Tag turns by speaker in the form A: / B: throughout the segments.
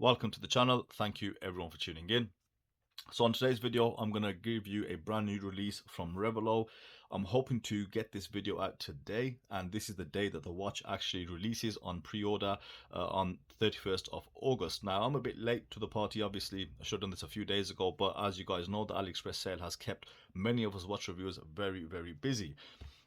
A: Welcome to the channel. Thank you everyone for tuning in. So on today's video, I'm going to give you a brand new release from Revelot. I'm hoping to get this video out today, and this is the day that the watch actually releases on pre-order on 31st of August. Now, I'm a bit late to the party, obviously. I should have done this a few days ago, but as you guys know, the AliExpress sale has kept many of us watch reviewers very, very busy.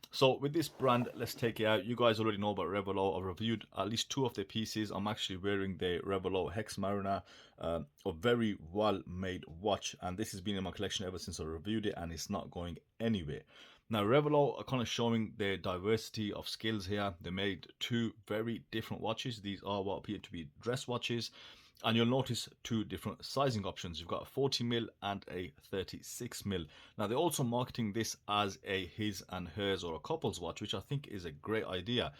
A: So with this brand, let's take it out. You guys already know about Revelot. I've reviewed at least two of their pieces. I'm actually wearing the Revelot Hex Mariner, a very well made watch, and this has been in my collection ever since I reviewed it, and it's not going anywhere. Now Revelot are kind of showing their diversity of skills here. They made two very different watches. These are what appear to be dress watches, and you'll notice two different sizing options. You've got a 40mm and a 36mm. Now they're also marketing this as a his and hers or a couple's watch, which I think is a great idea.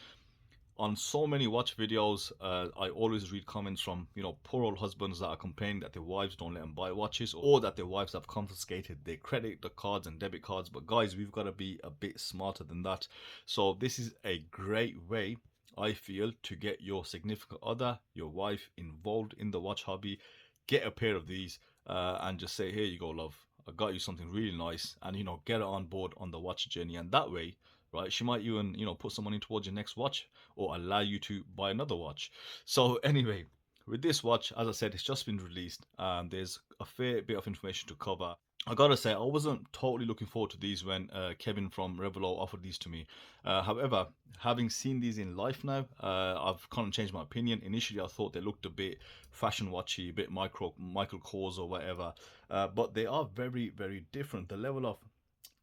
A: On so many watch videos, I always read comments from, poor old husbands that are complaining that their wives don't let them buy watches, or that their wives have confiscated their credit cards and debit cards. But guys, we've got to be a bit smarter than that. So this is a great way, I feel, to get your significant other, your wife, involved in the watch hobby. Get a pair of these and just say, here you go, love, I got you something really nice, and get it on board on the watch journey. And that way, right, she might even put some money towards your next watch, or allow you to buy another watch. So anyway, with this watch, as I said, it's just been released, and there's a fair bit of information to cover. I gotta say, I wasn't totally looking forward to these when Kevin from Revelot offered these to me. However, having seen these in life now, I've kind of changed my opinion. Initially, I thought they looked a bit fashion watchy, a bit Michael Kors or whatever, but they are very, very different. The level of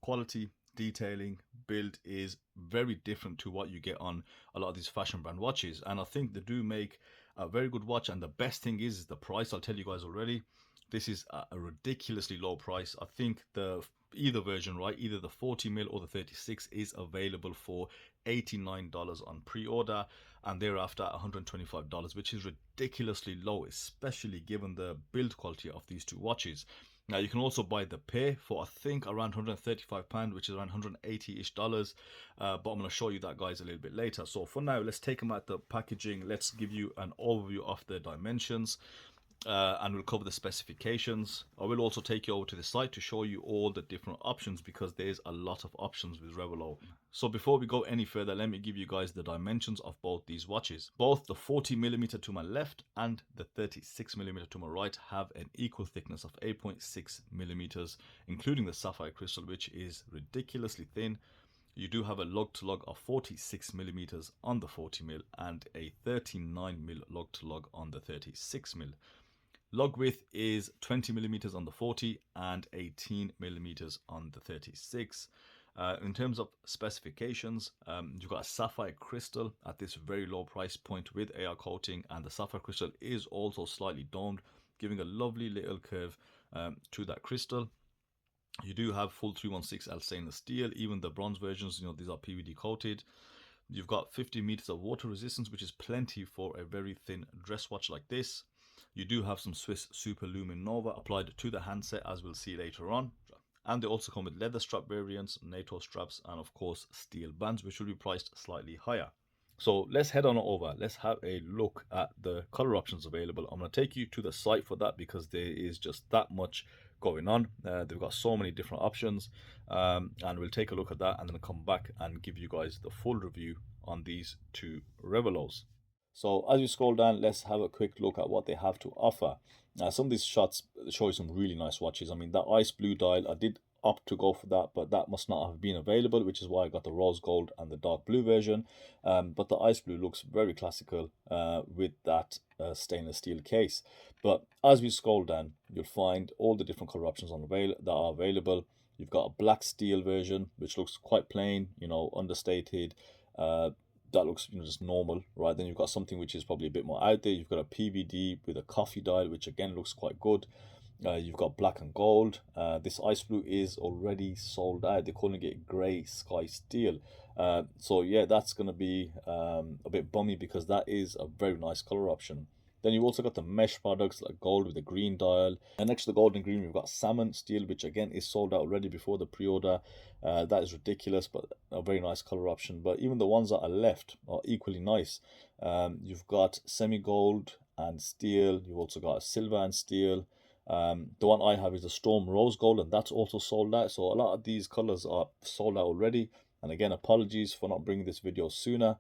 A: quality, detailing, build is very different to what you get on a lot of these fashion brand watches, and I think they do make a very good watch. And the best thing is the price. I'll tell you guys already, this is a ridiculously low price. I think either version, right, either the 40mm or the 36 is available for $89 on pre-order, and thereafter $125, which is ridiculously low, especially given the build quality of these two watches. Now you can also buy the pair for I think around £135, which is around 180-ish dollars, but I'm going to show you that, guys, a little bit later. So for now, let's take them out the packaging. Let's give you an overview of the dimensions, and we'll cover the specifications. I will also take you over to the site to show you all the different options, because there's a lot of options with Revelot. So before we go any further, let me give you guys the dimensions of both these watches. Both the 40mm to my left and the 36mm to my right have an equal thickness of 8.6mm, including the sapphire crystal, which is ridiculously thin. You do have a lug-to-lug of 46mm on the 40mm and a 39mm lug-to-lug on the 36mm. Lug width is 20mm on the 40 and 18mm on the 36. In terms of specifications, you've got a sapphire crystal at this very low price point with AR coating, and the sapphire crystal is also slightly domed, giving a lovely little curve to that crystal. You do have full 316L stainless steel. Even the bronze versions, these are PVD coated. You've got 50 meters of water resistance, which is plenty for a very thin dress watch like this. You do have some Swiss Super Lumen Nova applied to the handset, as we'll see later on. And they also come with leather strap variants, NATO straps, and of course steel bands, which will be priced slightly higher. So let's head on over. Let's have a look at the color options available. I'm going to take you to the site for that, because there is just that much going on. They've got so many different options, and we'll take a look at that and then come back and give you guys the full review on these two Revelots. So as you scroll down, let's have a quick look at what they have to offer. Now, some of these shots show you some really nice watches. I mean, that ice blue dial, I did opt to go for that, but that must not have been available, which is why I got the rose gold and the dark blue version. But the ice blue looks very classical with that stainless steel case. But as we scroll down, you'll find all the different color options that are available. You've got a black steel version, which looks quite plain, understated. That looks just normal, right? Then you've got something which is probably a bit more out there. You've got a PVD with a coffee dial, which again looks quite good. You've got black and gold. This ice blue is already sold out. They're calling it grey sky steel. So yeah, that's going to be a bit bummy, because that is a very nice color option. Then you've also got the mesh products like gold with a green dial. And next to the gold and green, we've got salmon steel, which again is sold out already before the pre-order. That is ridiculous, but a very nice color option. But even the ones that are left are equally nice. You've got semi-gold and steel. You've also got a silver and steel. The one I have is a storm rose gold, and that's also sold out. So a lot of these colors are sold out already. And again, apologies for not bringing this video sooner.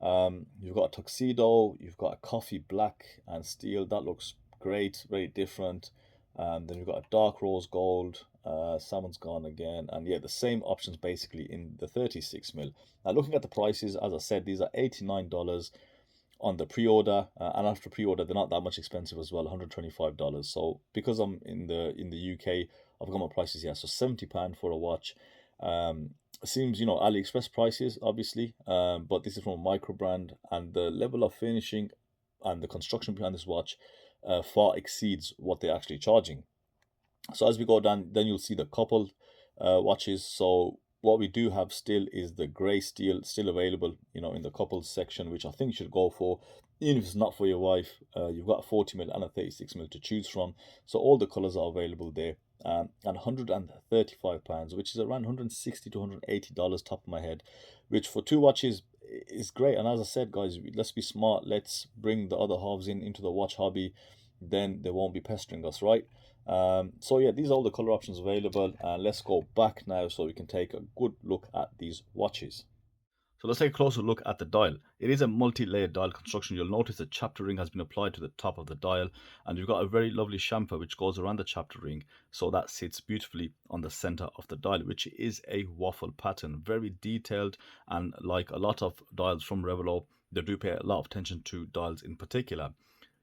A: You've got a tuxedo, you've got a coffee black and steel. That looks great, very different. Then you've got a dark rose gold. Salmon's gone again, and yeah, the same options basically in the 36 mil. Now, looking at the prices, as I said, these are $89 on the pre-order, and after pre-order they're not that much expensive as well, $125. So because I'm in the UK, I've got my prices here. So £70 for a watch. Seems, you know, AliExpress prices obviously, but this is from a micro brand, and the level of finishing and the construction behind this watch far exceeds what they're actually charging. So as we go down, then you'll see the coupled watches. So what we do have still is the grey steel still available, you know, in the coupled section, which I think you should go for. Even if it's not for your wife, you've got a 40 mil and a 36 mil to choose from. So all the colours are available there. And £135, which is around $160 to $180 top of my head, which for two watches is great. And as I said, guys, let's be smart. Let's bring the other halves into the watch hobby. Then they won't be pestering us, right? So yeah, these are all the color options available, and let's go back now so we can take a good look at these watches. So let's take a closer look at the dial. It is a multi-layered dial construction. You'll notice the chapter ring has been applied to the top of the dial, and you've got a very lovely chamfer which goes around the chapter ring, so that sits beautifully on the center of the dial, which is a waffle pattern, very detailed. And like a lot of dials from Revelot, they do pay a lot of attention to dials in particular.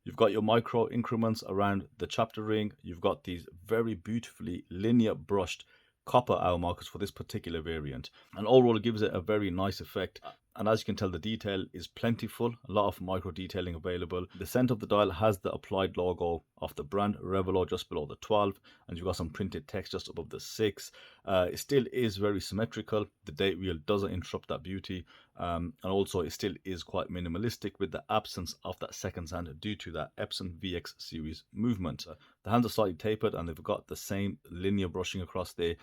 A: You've got your micro increments around the chapter ring. You've got these very beautifully linear brushed copper hour markers for this particular variant, and overall it gives it a very nice effect. And as you can tell, the detail is plentiful, a lot of micro detailing available. The center of the dial has the applied logo of the brand Revelot just below the 12, and you've got some printed text just above the 6. It still is very symmetrical. The date wheel doesn't interrupt that beauty, and also it still is quite minimalistic with the absence of that seconds hand due to that Epson VX series movement. The hands are slightly tapered, and they've got the same linear brushing across there,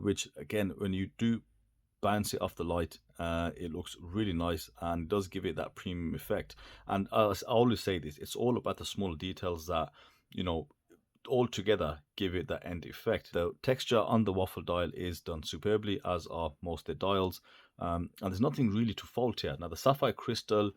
A: which again, when you do bounce it off the light, it looks really nice and does give it that premium effect. And I always say this, it's all about the small details that, you know, all together give it that end effect. The texture on the waffle dial is done superbly, as are most of the dials, and there's nothing really to fault here. Now the sapphire crystal,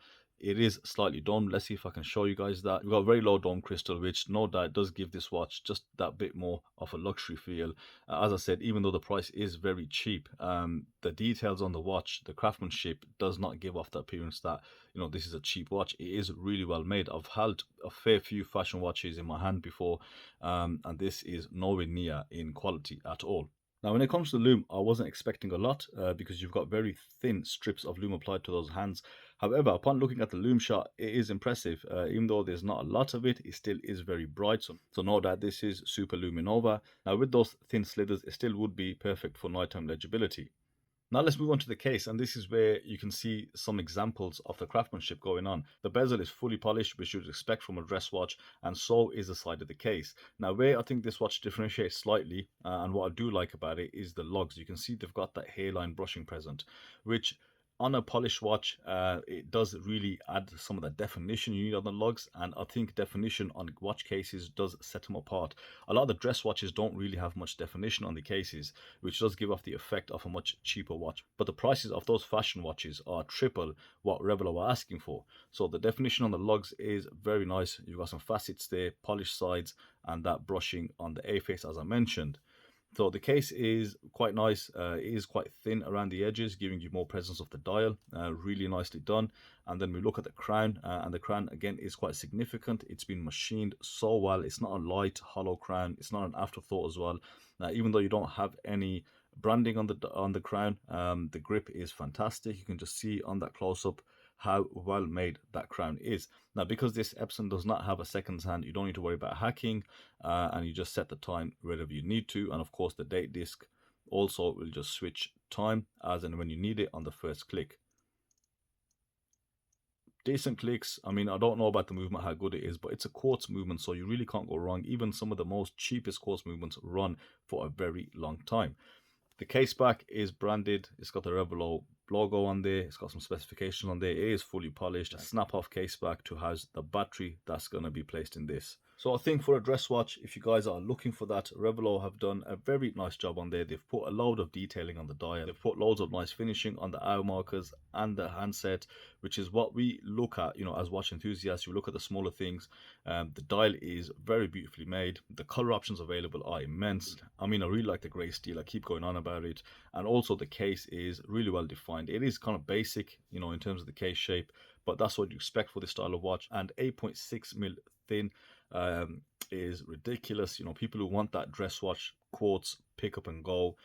A: it is slightly domed. Let's see if I can show you guys that. We've got very low dome crystal, which no doubt does give this watch just that bit more of a luxury feel. As I said, even though the price is very cheap, the details on the watch, the craftsmanship does not give off the appearance that, you know, this is a cheap watch. It is really well made. I've held a fair few fashion watches in my hand before, and this is nowhere near in quality at all. Now, when it comes to the loom, I wasn't expecting a lot because you've got very thin strips of loom applied to those hands. However, upon looking at the loom shot, it is impressive. Even though there's not a lot of it, it still is very bright. So know that this is Super Luminova. Now, with those thin slithers, it still would be perfect for nighttime legibility. Now let's move on to the case, and this is where you can see some examples of the craftsmanship going on. The bezel is fully polished, which you would expect from a dress watch, and so is the side of the case. Now where I think this watch differentiates slightly, and what I do like about it, is the lugs. You can see they've got that hairline brushing present, which on a polished watch, it does really add some of the definition you need on the lugs, and I think definition on watch cases does set them apart. A lot of the dress watches don't really have much definition on the cases, which does give off the effect of a much cheaper watch. But the prices of those fashion watches are triple what Revelot were asking for. So the definition on the lugs is very nice. You've got some facets there, polished sides, and that brushing on the A-face as I mentioned. So the case is quite nice. It is quite thin around the edges, giving you more presence of the dial. Really nicely done. And then we look at the crown, and the crown again is quite significant. It's been machined so well. It's not a light hollow crown. It's not an afterthought as well. Even though you don't have any branding on the crown, the grip is fantastic. You can just see on that close-up how well made that crown is. Now, because this Epson does not have a seconds hand, you don't need to worry about hacking, and you just set the time wherever you need to. And of course, the date disc also will just switch time as and when you need it on the first click. Decent clicks. I mean, I don't know about the movement, how good it is, but it's a quartz movement, so you really can't go wrong. Even some of the most cheapest quartz movements run for a very long time. The case back is branded. It's got the Revelot logo on there, it's got some specifications on there, it is fully polished, a snap off case back to house the battery that's going to be placed in this. So I think for a dress watch, if you guys are looking for that, Revelot have done a very nice job on there. They've put a load of detailing on the dial. They've put loads of nice finishing on the hour markers and the handset, which is what we look at, you know, as watch enthusiasts. You look at the smaller things. The dial is very beautifully made. The color options available are immense. I mean, I really like the gray steel. I keep going on about it. And also the case is really well defined. It is kind of basic, you know, in terms of the case shape, but that's what you expect for this style of watch. And 8.6mm thin is ridiculous. You know, people who want that dress watch, quartz, pick up and go,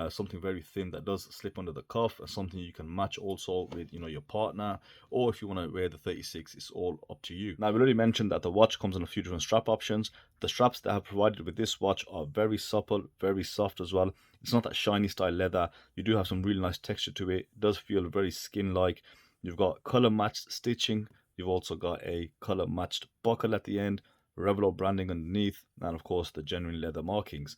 A: something very thin that does slip under the cuff, and something you can match also with, you know, your partner, or if you want to wear the 36, it's all up to you. Now, I've already mentioned that the watch comes in a few different strap options. The straps that I have provided with this watch are very supple, very soft as well. It's not that shiny style leather. You do have some really nice texture to it. It does feel very skin-like. You've got color matched stitching. You've also got a color matched buckle at the end, Revelot branding underneath, and of course the genuine leather markings.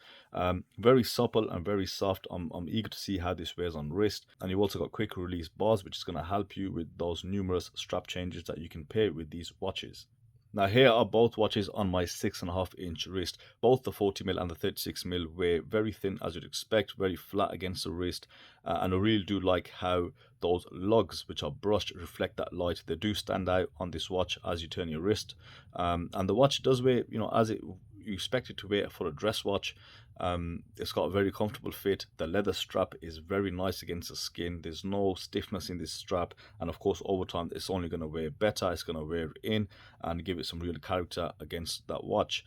A: Very supple and very soft. I'm eager to see how this wears on wrist. And you've also got quick release bars, which is going to help you with those numerous strap changes that you can pair with these watches. Now here are both watches on my 6.5-inch wrist. Both the 40mm and the 36mm wear very thin, as you'd expect, very flat against the wrist, and I really do like how those lugs, which are brushed, reflect that light. They do stand out on this watch as you turn your wrist, and the watch does wear, you know, as you expect it to wear for a dress watch. It's got a very comfortable fit. The leather strap is very nice against the skin. There's no stiffness in this strap, and of course over time it's only going to wear better. It's going to wear in and give it some real character against that watch.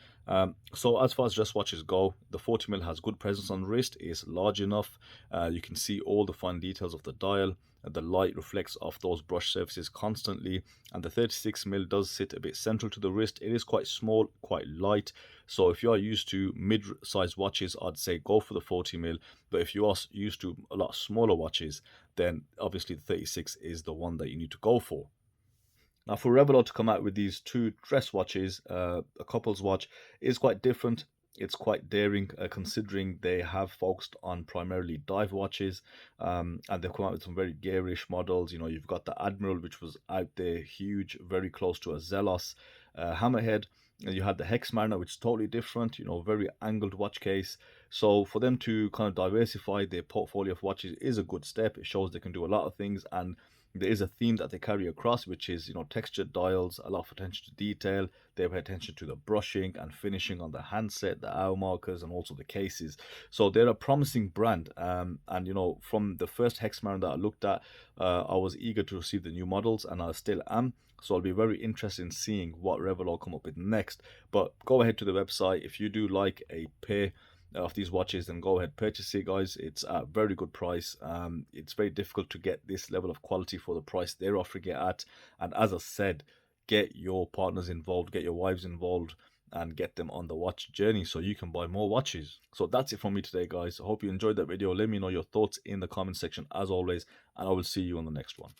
A: So as far as dress watches go, the 40mm has good presence on the wrist. It's large enough. You can see all the fine details of the dial. The light reflects off those brush surfaces constantly, and the 36mm does sit a bit central to the wrist. It is quite small, quite light, so if you are used to mid-sized watches, I'd say go for the 40mm, but if you are used to a lot smaller watches, then obviously the 36 is the one that you need to go for. Now, for Revelot to come out with these two dress watches, a couple's watch, is quite different. It's quite daring, considering they have focused on primarily dive watches, and they've come out with some very garish models. You know, you've got the Admiral, which was out there, huge, very close to a Zelos hammerhead, and you had the Hex Mariner, which is totally different, you know, very angled watch case. So for them to kind of diversify their portfolio of watches is a good step. It shows they can do a lot of things, and there is a theme that they carry across, which is, you know, textured dials, a lot of attention to detail. They pay attention to the brushing and finishing on the handset, the hour markers, and also the cases. So they're a promising brand. And, you know, from the first Hex Mariner that I looked at, I was eager to receive the new models, and I still am. So I'll be very interested in seeing what Revelot come up with next. But go ahead to the website. If you do like a pair of these watches, then go ahead, purchase it, guys. It's at a very good price. It's very difficult to get this level of quality for the price they're offering it at. And as I said, get your partners involved, get your wives involved, and get them on the watch journey so you can buy more watches. So that's it from me today, guys. I hope you enjoyed that video. Let me know your thoughts in the comment section as always, and I will see you on the next one.